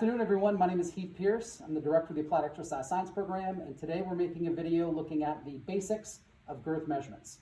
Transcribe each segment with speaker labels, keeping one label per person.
Speaker 1: afternoon, everyone. My name is Heath Pierce. I'm the director of the Applied Exercise Science program, and today we're making a video looking at the basics of girth measurements.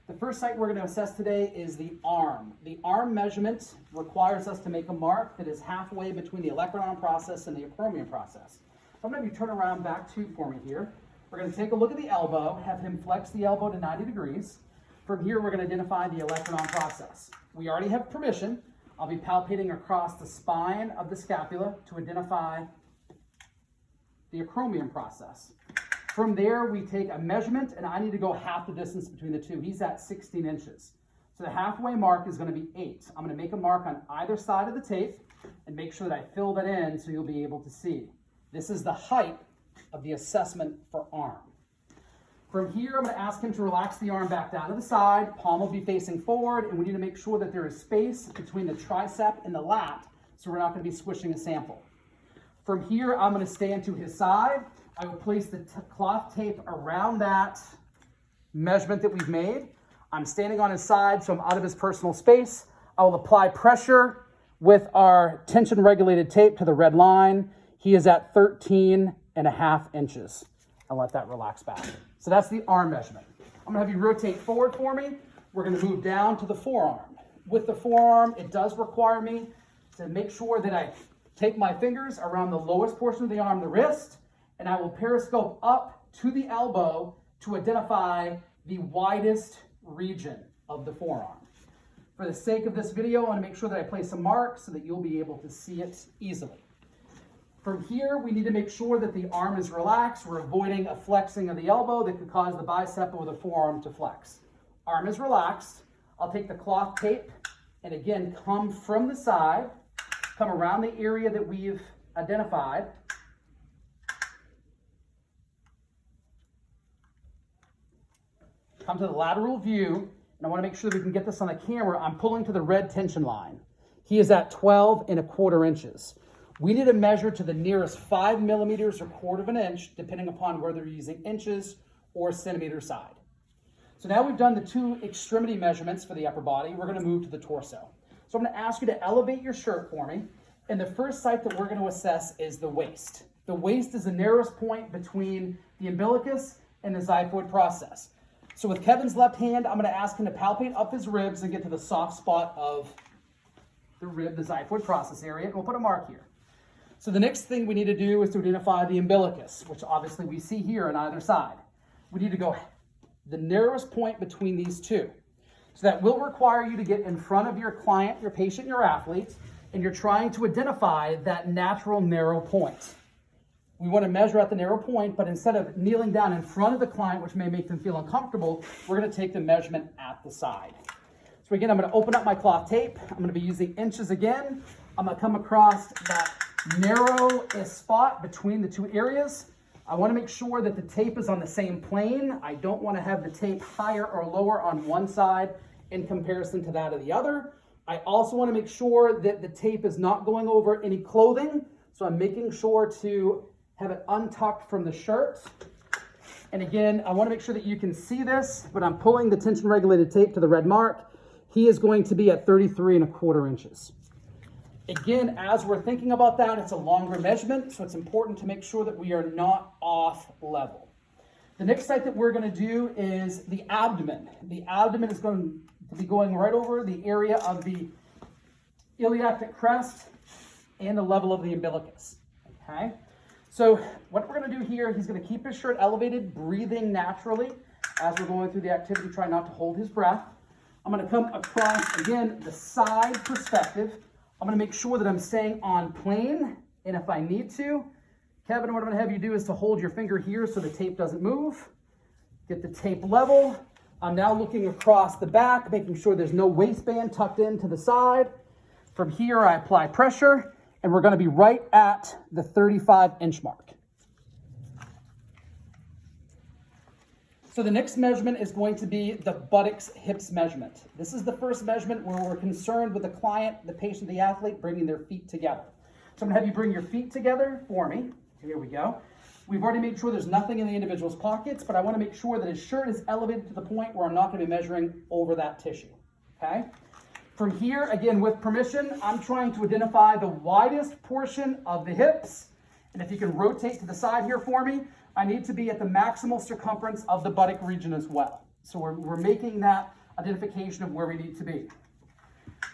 Speaker 1: The first site we're going to assess today is the arm. The arm measurement requires us to make a mark that is halfway between the electron process and the acromion process. So I'm going to have you turn around back for me here. We're going to take a look at the elbow, have him flex the elbow to 90 degrees. From here, we're going to identify the electron process. We already have permission. I'll be palpating across the spine of the scapula to identify the acromion process. From there, we take a measurement, and I need to go half the distance between the two. He's at 16 inches. So the halfway mark is going to be 8. I'm going to make a mark on either side of the tape and make sure that I fill that in so you'll be able to see. This is the height of the assessment for arm. From here, I'm going to ask him to relax the arm back down to the side. Palm will be facing forward, and we need to make sure that there is space between the tricep and the lat, so we're not going to be squishing a sample. From here, I'm going to stand to his side. I will place the cloth tape around that measurement that we've made. I'm standing on his side, so I'm out of his personal space. I will apply pressure with our tension-regulated tape to the red line. He is at 13.5 inches. I'll let that relax back. So that's the arm measurement. I'm going to have you rotate forward for me. We're going to move down to the forearm. With the forearm, it does require me to make sure that I take my fingers around the lowest portion of the arm, the wrist, and I will periscope up to the elbow to identify the widest region of the forearm. For the sake of this video, I want to make sure that I place a mark so that you'll be able to see it easily. From here, we need to make sure that the arm is relaxed. We're avoiding a flexing of the elbow that could cause the bicep or the forearm to flex. Arm is relaxed. I'll take the cloth tape and again, come from the side, come around the area that we've identified. Come to the lateral view, and I want to make sure that we can get this on the camera. I'm pulling to the red tension line. He is at 12.25 inches. We need to measure to the nearest 5 millimeters or 1/4 inch, depending upon whether you're using inches or centimeter side. So now we've done the two extremity measurements for the upper body. We're going to move to the torso. So I'm going to ask you to elevate your shirt for me. And the first site that we're going to assess is the waist. The waist is the narrowest point between the umbilicus and the xiphoid process. So with Kevin's left hand, I'm going to ask him to palpate up his ribs and get to the soft spot of the rib, the xiphoid process area, and we'll put a mark here. So the next thing we need to do is to identify the umbilicus, which obviously we see here on either side. We need to go the narrowest point between these two. So that will require you to get in front of your client, your patient, your athlete, and you're trying to identify that natural narrow point. We want to measure at the narrow point, but instead of kneeling down in front of the client, which may make them feel uncomfortable, we're going to take the measurement at the side. So again, I'm going to open up my cloth tape. I'm going to be using inches again. I'm going to come across that narrowest spot between the two areas. I want to make sure that the tape is on the same plane. I don't want to have the tape higher or lower on one side in comparison to that of the other. I also want to make sure that the tape is not going over any clothing. So I'm making sure to have it untucked from the shirt. And again, I want to make sure that you can see this, but I'm pulling the tension regulated tape to the red mark. He is going to be at 33.25 inches. Again, as we're thinking about that, it's a longer measurement, so it's important to make sure that we are not off level. The next site that we're going to do is the abdomen. The abdomen is going to be going right over the area of the iliac crest and the level of the umbilicus. Okay? So what we're going to do here, he's going to keep his shirt elevated, breathing naturally as we're going through the activity, try not to hold his breath. I'm going to come across, again, the side perspective. I'm going to make sure that I'm staying on plane, and if I need to, Kevin, what I'm going to have you do is to hold your finger here so the tape doesn't move. Get the tape level. I'm now looking across the back, making sure there's no waistband tucked in to the side. From here, I apply pressure, and we're going to be right at the 35-inch mark. So the next measurement is going to be the buttocks hips measurement. This is the first measurement where we're concerned with the client, the patient, the athlete, bringing their feet together. So I'm going to have you bring your feet together for me. Here we go. We've already made sure there's nothing in the individual's pockets, but I want to make sure that his shirt is elevated to the point where I'm not going to be measuring over that tissue. Okay? From here, again, with permission, I'm trying to identify the widest portion of the hips. And if you can rotate to the side here for me, I need to be at the maximal circumference of the buttock region as well. So we're making that identification of where we need to be.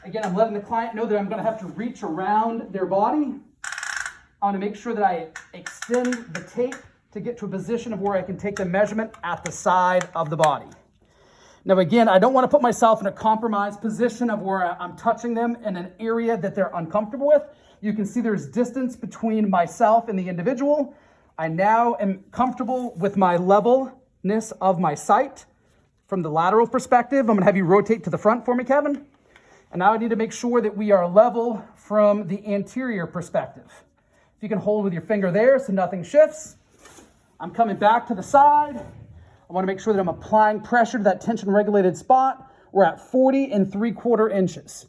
Speaker 1: Again, I'm letting the client know that I'm going to have to reach around their body. I want to make sure that I extend the tape to get to a position of where I can take the measurement at the side of the body. Now again, I don't want to put myself in a compromised position of where I'm touching them in an area that they're uncomfortable with. You can see there's distance between myself and the individual. I now am comfortable with my levelness of my sight. From the lateral perspective, I'm going to have you rotate to the front for me, Kevin. And now I need to make sure that we are level from the anterior perspective. If you can hold with your finger there so nothing shifts. I'm coming back to the side. I want to make sure that I'm applying pressure to that tension regulated spot. We're at 40 3/4 inches.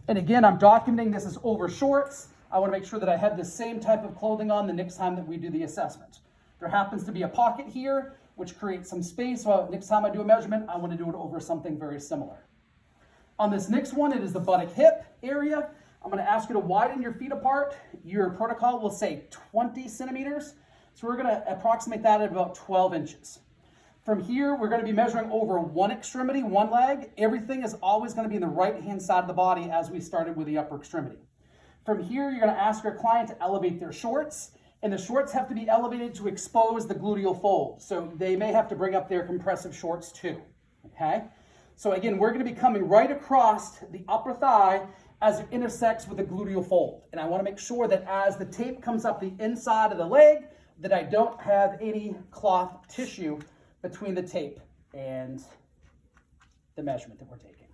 Speaker 1: And again, I'm documenting this as over shorts. I want to make sure that I have the same type of clothing on the next time that we do the assessment. There happens to be a pocket here, which creates some space. So next time I do a measurement, I want to do it over something very similar. On this next one, it is the buttock hip area. I'm going to ask you to widen your feet apart. Your protocol will say 20 centimeters. So we're going to approximate that at about 12 inches. From here, we're going to be measuring over one extremity, one leg. Everything is always going to be in the right-hand side of the body as we started with the upper extremity. From here, you're going to ask your client to elevate their shorts, and the shorts have to be elevated to expose the gluteal fold. So they may have to bring up their compressive shorts too, okay? So again, we're going to be coming right across the upper thigh as it intersects with the gluteal fold. And I want to make sure that as the tape comes up the inside of the leg, that I don't have any cloth tissue between the tape and the measurement that we're taking.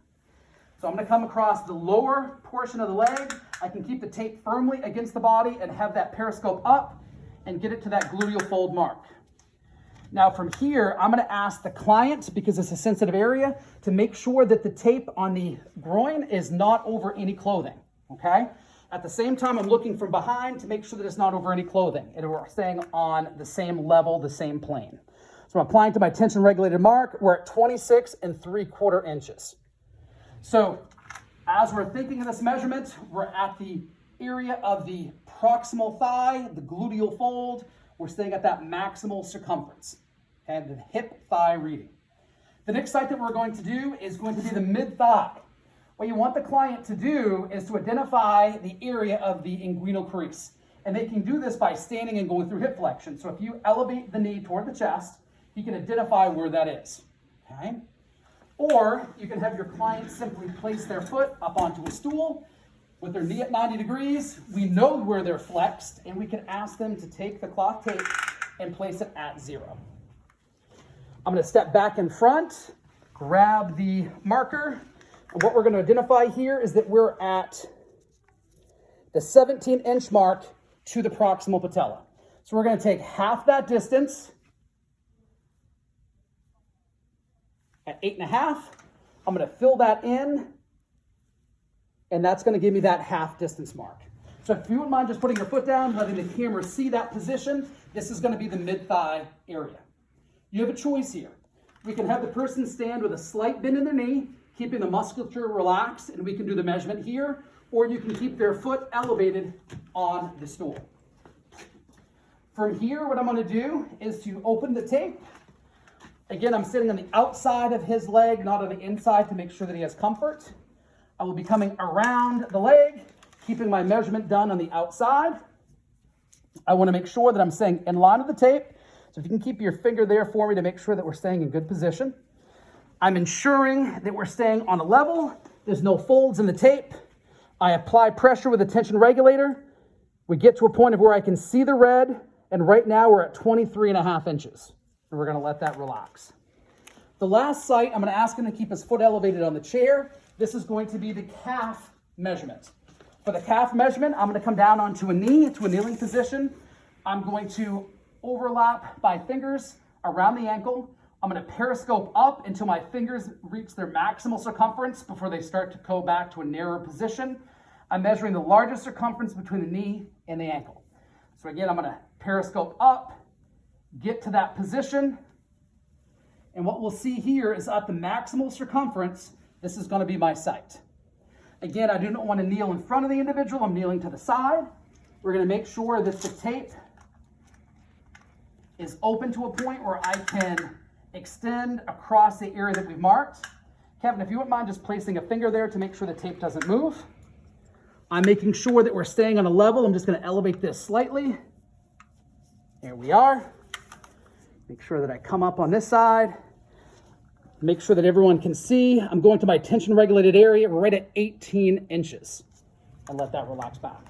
Speaker 1: So I'm going to come across the lower portion of the leg. I can keep the tape firmly against the body and have that periscope up and get it to that gluteal fold mark. Now from here, I'm going to ask the client, because it's a sensitive area, to make sure that the tape on the groin is not over any clothing, okay? At the same time, I'm looking from behind to make sure that it's not over any clothing and we're staying on the same level, the same plane. So I'm applying to my tension regulated mark. We're at 26 3/4 inches. So as we're thinking of this measurement, we're at the area of the proximal thigh, the gluteal fold. We're staying at that maximal circumference, and the hip thigh reading. The next site that we're going to do is going to be the mid thigh. What you want the client to do is to identify the area of the inguinal crease. And they can do this by standing and going through hip flexion. So if you elevate the knee toward the chest, you can identify where that is, okay? Or you can have your client simply place their foot up onto a stool with their knee at 90 degrees. We know where they're flexed, and we can ask them to take the cloth tape and place it at 0. I'm going to step back in front, grab the marker, and what we're going to identify here is that we're at the 17-inch mark to the proximal patella. So we're going to take half that distance at 8.5. I'm going to fill that in, and that's going to give me that half distance mark. So if you wouldn't mind just putting your foot down, letting the camera see that position, this is going to be the mid-thigh area. You have a choice here. We can have the person stand with a slight bend in their knee, keeping the musculature relaxed, and we can do the measurement here, or you can keep their foot elevated on the stool. From here, what I'm going to do is to open the tape. Again, I'm sitting on the outside of his leg, not on the inside, to make sure that he has comfort. I will be coming around the leg, keeping my measurement done on the outside. I want to make sure that I'm staying in line with the tape. So if you can keep your finger there for me to make sure that we're staying in good position. I'm ensuring that we're staying on a level. There's no folds in the tape. I apply pressure with a tension regulator. We get to a point of where I can see the red, and right now we're at 23.5 inches. And we're going to let that relax. The last site, I'm going to ask him to keep his foot elevated on the chair. This is going to be the calf measurement. For the calf measurement, I'm going to come down onto a knee, to a kneeling position. I'm going to overlap my fingers around the ankle. I'm going to periscope up until my fingers reach their maximal circumference before they start to go back to a narrower position. I'm measuring the largest circumference between the knee and the ankle. So again, I'm going to periscope up, get to that position, and what we'll see here is at the maximal circumference, this is going to be my site. Again, I do not want to kneel in front of the individual. I'm kneeling to the side. We're going to make sure that the tape is open to a point where I can extend across the area that we've marked. Kevin, if you wouldn't mind just placing a finger there to make sure the tape doesn't move. I'm making sure that we're staying on a level. I'm just going to elevate this slightly. There we are. Make sure that I come up on this side. Make sure that everyone can see. I'm going to my tension regulated area. We're right at 18 inches. And let that relax back.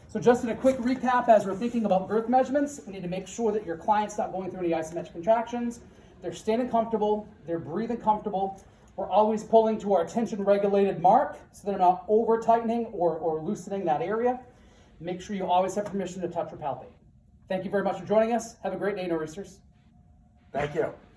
Speaker 1: So just in a quick recap, as we're thinking about girth measurements, we need to make sure that your client's not going through any isometric contractions. They're standing comfortable. They're breathing comfortable. We're always pulling to our tension regulated mark so they're not over tightening or loosening that area. Make sure you always have permission to touch or palpate. Thank you very much for joining us. Have a great day, Nor'easters.
Speaker 2: Thank you.